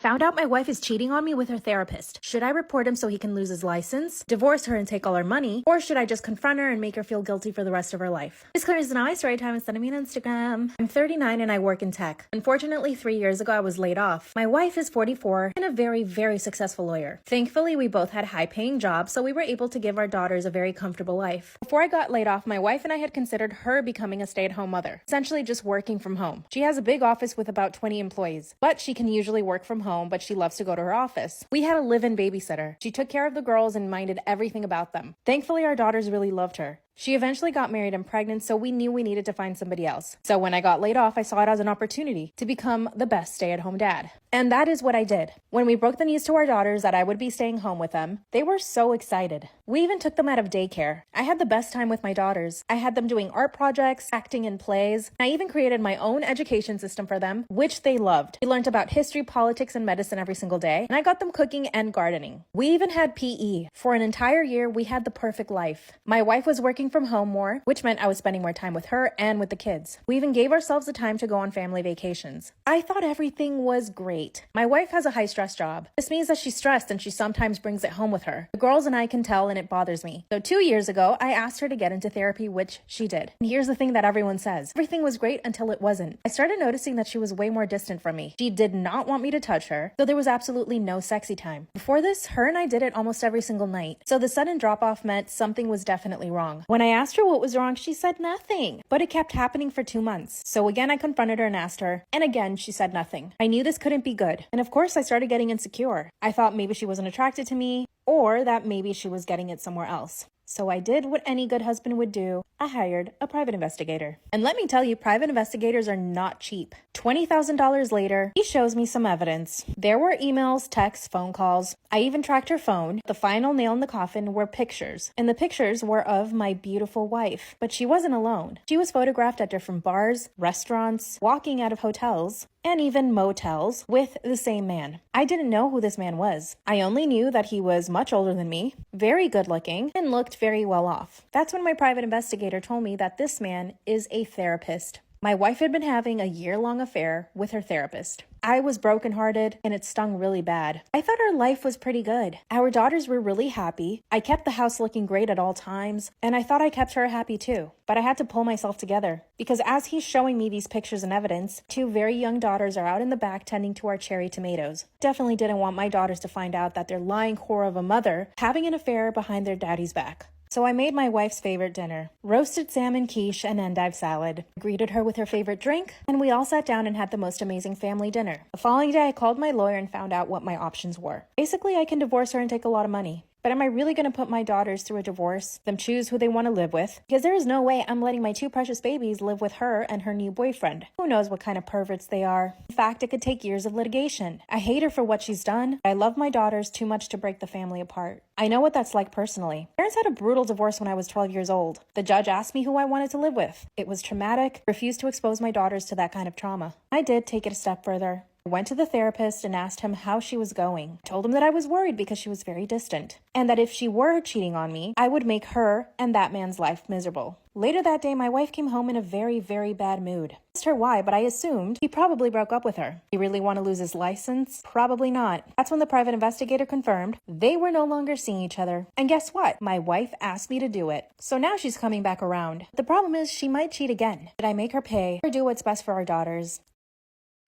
Found out my wife is cheating on me with her therapist. Should I report him so he can lose his license, divorce her and take all her money, or should I just confront her and make her feel guilty for the rest of her life? Disclaimer is now Storytime and send me on Instagram. I'm 39 and I work in tech. Unfortunately, 3 years ago I was laid off. My wife is 44 and a very, very successful lawyer. Thankfully, we both had high-paying jobs, so we were able to give our daughters a very comfortable life. Before I got laid off, my wife and I had considered her becoming a stay-at-home mother, essentially just working from home. She has a big office with about 20 employees, but she can usually work from home, but she loves to go to her office. We had a live-in babysitter. She took care of the girls and minded everything about them. Thankfully, our daughters really loved her. She eventually got married and pregnant, so we knew we needed to find somebody else. So when I got laid off, I saw it as an opportunity to become the best stay-at-home dad. And that is what I did. When we broke the news to our daughters that I would be staying home with them, they were so excited. We even took them out of daycare. I had the best time with my daughters. I had them doing art projects, acting in plays. I even created my own education system for them, which they loved. They learned about history, politics, and medicine every single day, and I got them cooking and gardening. We even had PE. For an entire year, we had the perfect life. My wife was working from home more, which meant I was spending more time with her and with the kids. We even gave ourselves the time to go on family vacations. I thought everything was great. My wife has a high-stress job. This means that she's stressed and she sometimes brings it home with her. The girls and I can tell, and it bothers me. So 2 years ago, I asked her to get into therapy, which she did. And here's the thing that everyone says. Everything was great until it wasn't. I started noticing that she was way more distant from me. She did not want me to touch her, so there was absolutely no sexy time. Before this, her and I did it almost every single night. So the sudden drop-off meant something was definitely wrong. When I asked her what was wrong, she said nothing. But it kept happening for 2 months. So again, I confronted her and asked her, and again, she said nothing. I knew this couldn't be good. And of course, I started getting insecure. I thought maybe she wasn't attracted to me, or that maybe she was getting it somewhere else. So I did what any good husband would do. I hired a private investigator. And let me tell you, private investigators are not cheap. $20,000 later, he shows me some evidence. There were emails, texts, phone calls. I even tracked her phone. The final nail in the coffin were pictures. And the pictures were of my beautiful wife. But she wasn't alone. She was photographed at different bars, restaurants, walking out of hotels, and even motels with the same man. I didn't know who this man was. I only knew that he was much older than me, very good looking, and looked very well off. That's when my private investigator told me that this man is a therapist. My wife had been having a year-long affair with her therapist. I was brokenhearted and it stung really bad. I thought our life was pretty good. Our daughters were really happy. I kept the house looking great at all times, and I thought I kept her happy too. But I had to pull myself together because as he's showing me these pictures and evidence, 2 very young daughters are out in the back tending to our cherry tomatoes. Definitely didn't want my daughters to find out that their lying whore of a mother having an affair behind their daddy's back. So I made my wife's favorite dinner, roasted salmon quiche and endive salad. I greeted her with her favorite drink, and we all sat down and had the most amazing family dinner. The following day, I called my lawyer and found out what my options were. Basically, I can divorce her and take a lot of money. But am I really going to put my daughters through a divorce, them choose who they want to live with? Because there is no way I'm letting my 2 precious babies live with her and her new boyfriend. Who knows what kind of perverts they are? In fact, it could take years of litigation. I hate her for what she's done, but I love my daughters too much to break the family apart. I know what that's like personally. My parents had a brutal divorce when I was 12 years old. The judge asked me who I wanted to live with. It was traumatic. I refused to expose my daughters to that kind of trauma. I did take it a step further. I went to the therapist and asked him how she was going. I told him that I was worried because she was very distant, and that if she were cheating on me, I would make her and that man's life miserable. Later that day, my wife came home in a very, very bad mood. I asked her why, but I assumed he probably broke up with her. Did he really want to lose his license? Probably not. That's when the private investigator confirmed they were no longer seeing each other. And guess what? My wife asked me to do it. So now she's coming back around. The problem is she might cheat again. Did I make her pay or do what's best for our daughters?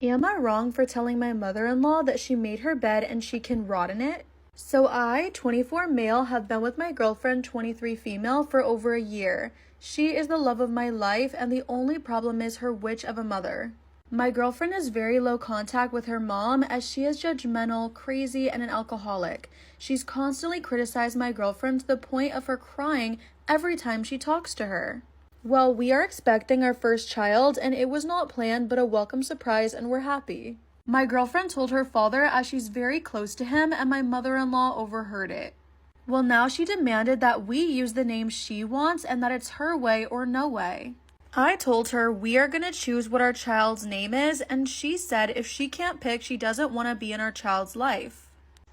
Am I wrong for telling my mother-in-law that she made her bed and she can rot in it? So I, 24 male, have been with my girlfriend, 23 female, for over a year. She is the love of my life, and the only problem is her witch of a mother. My girlfriend is very low contact with her mom as she is judgmental, crazy, and an alcoholic. She's constantly criticized my girlfriend to the point of her crying every time she talks to her. Well, we are expecting our first child, and it was not planned but a welcome surprise, and we're happy. My girlfriend told her father as she's very close to him, and my mother-in-law overheard it. Well, now she demanded that we use the name she wants and that it's her way or no way. I told her we are going to choose what our child's name is, and she said if she can't pick, she doesn't want to be in our child's life.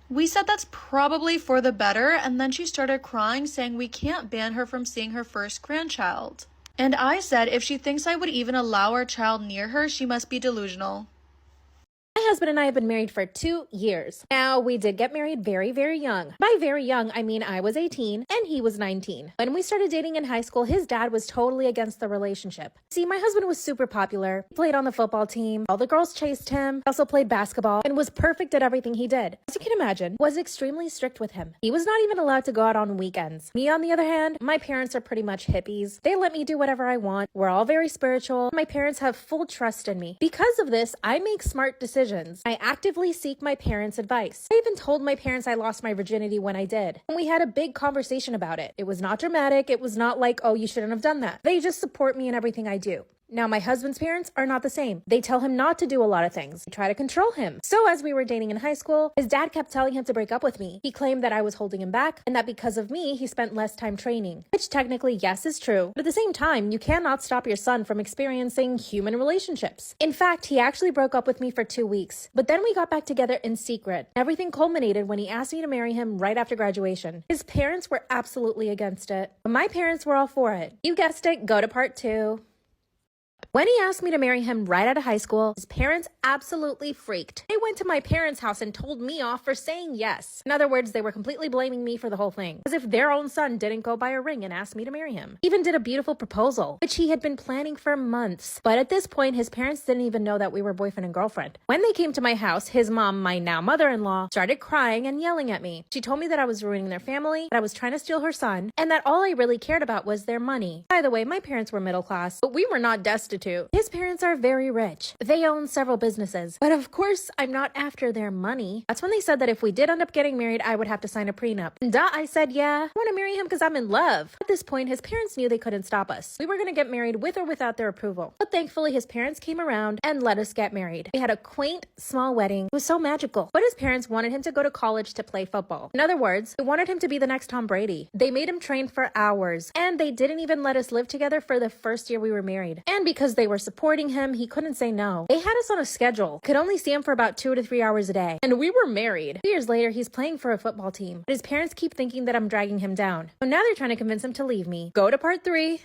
We said that's probably for the better, and then she started crying, saying we can't ban her from seeing her first grandchild. And I said if she thinks I would even allow our child near her, she must be delusional. husband and I have been married for 2 years. Now, we did get married very, very young. By very young, I mean I was 18 and he was 19. When we started dating in high school, his dad was totally against the relationship. See, my husband was super popular. He played on the football team. All the girls chased him. He also played basketball and was perfect at everything he did. As you can imagine, was extremely strict with him. He was not even allowed to go out on weekends. Me, on the other hand, my parents are pretty much hippies. They let me do whatever I want. We're all very spiritual. My parents have full trust in me. Because of this, I make smart decisions. I actively seek my parents' advice. I even told my parents I lost my virginity when I did. And we had a big conversation about it. It was not dramatic. It was not like, oh, you shouldn't have done that. They just support me in everything I do. Now, my husband's parents are not the same. They tell him not to do a lot of things. They try to control him. So as we were dating in high school, his dad kept telling him to break up with me. He claimed that I was holding him back and that because of me, he spent less time training. Which technically, yes, is true. But at the same time, you cannot stop your son from experiencing human relationships. In fact, he actually broke up with me for 2 weeks. But then we got back together in secret. Everything culminated when he asked me to marry him right after graduation. His parents were absolutely against it. But my parents were all for it. You guessed it, go to part 2. When he asked me to marry him right out of high school, his parents absolutely freaked. They went to my parents' house and told me off for saying yes. In other words, they were completely blaming me for the whole thing, as if their own son didn't go buy a ring and ask me to marry him. He even did a beautiful proposal, which he had been planning for months. But at this point, his parents didn't even know that we were boyfriend and girlfriend. When they came to my house, his mom, my now mother-in-law, started crying and yelling at me. She told me that I was ruining their family, that I was trying to steal her son, and that all I really cared about was their money. By the way, my parents were middle class, but we were not destitute. His parents are very rich. They own several businesses. But of course, I'm not after their money. That's when they said that if we did end up getting married, I would have to sign a prenup. And I said, yeah, I want to marry him because I'm in love. At this point, his parents knew they couldn't stop us. We were going to get married with or without their approval. But thankfully, his parents came around and let us get married. We had a quaint, small wedding. It was so magical. But his parents wanted him to go to college to play football. In other words, they wanted him to be the next Tom Brady. They made him train for hours. And they didn't even let us live together for the first year we were married. And because they were supporting him, he couldn't say no. They had us on a schedule. Could only see him for about 2 to 3 hours a day. And we were married. 2 years later, he's playing for a football team. But his parents keep thinking that I'm dragging him down. So now they're trying to convince him to leave me. Go to part 3.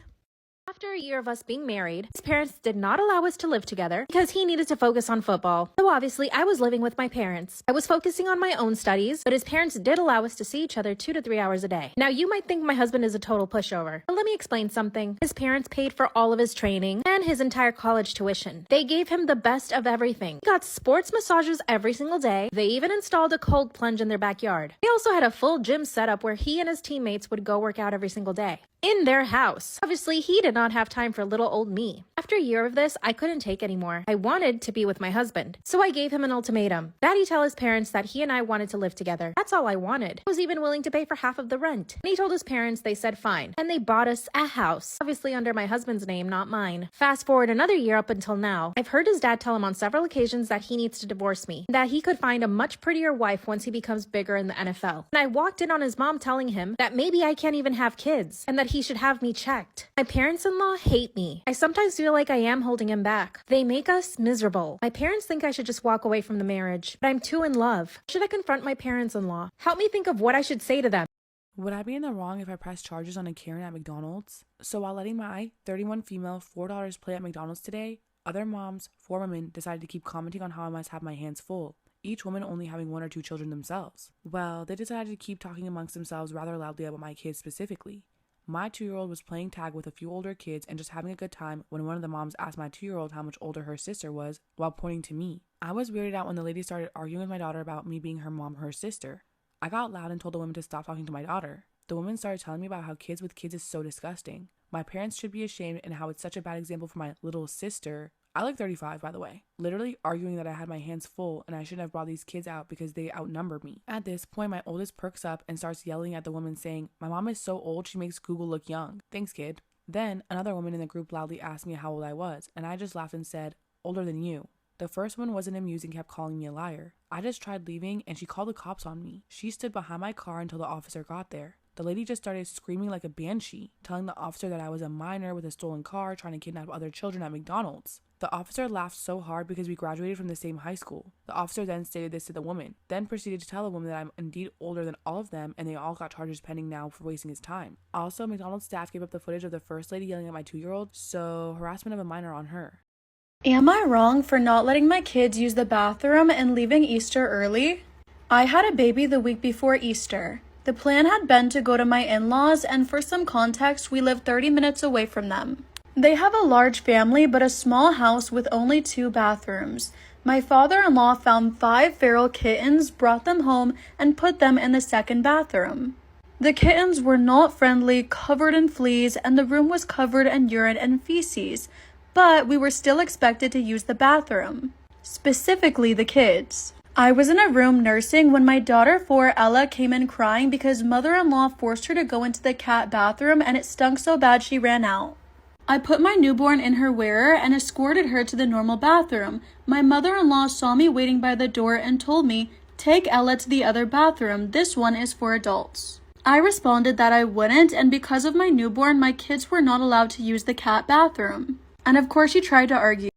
After a year of us being married, his parents did not allow us to live together because he needed to focus on football. So obviously, I was living with my parents. I was focusing on my own studies, but his parents did allow us to see each other 2 to 3 hours a day. Now, you might think my husband is a total pushover, but let me explain something. His parents paid for all of his training and his entire college tuition. They gave him the best of everything. He got sports massages every single day. They even installed a cold plunge in their backyard. They also had a full gym setup where he and his teammates would go work out every single day in their house. Obviously, he did not have time for little old me. After a year of this, I couldn't take anymore. I wanted to be with my husband. So I gave him an ultimatum. That he tell his parents that he and I wanted to live together. That's all I wanted. I was even willing to pay for half of the rent. And he told his parents, they said fine. And they bought us a house. Obviously under my husband's name, not mine. Fast forward another year up until now. I've heard his dad tell him on several occasions that he needs to divorce me. That he could find a much prettier wife once he becomes bigger in the NFL. And I walked in on his mom telling him that maybe I can't even have kids. And that he should have me checked. My parents-in-law hate me. I sometimes feel like I am holding him back. They make us miserable. My parents think I should just walk away from the marriage, but I'm too in love. Should I confront my parents-in-law? Help me think of what I should say to them. Would I be in the wrong if I pressed charges on a Karen at McDonald's? So while letting my 31 female $4 play at McDonald's today, other moms, 4 women, decided to keep commenting on how I must have my hands full, each woman only having 1 or 2 children themselves. Well, they decided to keep talking amongst themselves rather loudly about my kids specifically. My 2-year-old was playing tag with a few older kids and just having a good time when one of the moms asked my 2-year-old how much older her sister was while pointing to me. I was weirded out when the lady started arguing with my daughter about me being her mom or her sister. I got loud and told the woman to stop talking to my daughter. The woman started telling me about how kids with kids is so disgusting. My parents should be ashamed and how it's such a bad example for my little sister. I look 35, by the way. Literally arguing that I had my hands full and I shouldn't have brought these kids out because they outnumber me. At this point, my oldest perks up and starts yelling at the woman saying, "My mom is so old, she makes Google look young. Thanks, kid." Then, another woman in the group loudly asked me how old I was, and I just laughed and said, "Older than you." The first one wasn't amused and kept calling me a liar. I just tried leaving and she called the cops on me. She stood behind my car until the officer got there. The lady just started screaming like a banshee, telling the officer that I was a minor with a stolen car trying to kidnap other children at McDonald's. The officer laughed so hard because we graduated from the same high school. The officer then stated this to the woman, then proceeded to tell the woman that I'm indeed older than all of them and they all got charges pending now for wasting his time. Also, McDonald's staff gave up the footage of the first lady yelling at my 2-year-old, so harassment of a minor on her. Am I wrong for not letting my kids use the bathroom and leaving Easter early? I had a baby the week before Easter. The plan had been to go to my in-laws, and for some context, we live 30 minutes away from them. They have a large family but a small house with only 2 bathrooms. My father-in-law found 5 feral kittens, brought them home, and put them in the second bathroom. The kittens were not friendly, covered in fleas, and the room was covered in urine and feces, but we were still expected to use the bathroom, specifically the kids. I was in a room nursing when my daughter 4, Ella, came in crying because mother-in-law forced her to go into the cat bathroom and it stunk so bad she ran out. I put my newborn in her wearer and escorted her to the normal bathroom. My mother-in-law saw me waiting by the door and told me, "Take Ella to the other bathroom. This one is for adults." I responded that I wouldn't, and because of my newborn, my kids were not allowed to use the cat bathroom. And of course she tried to argue.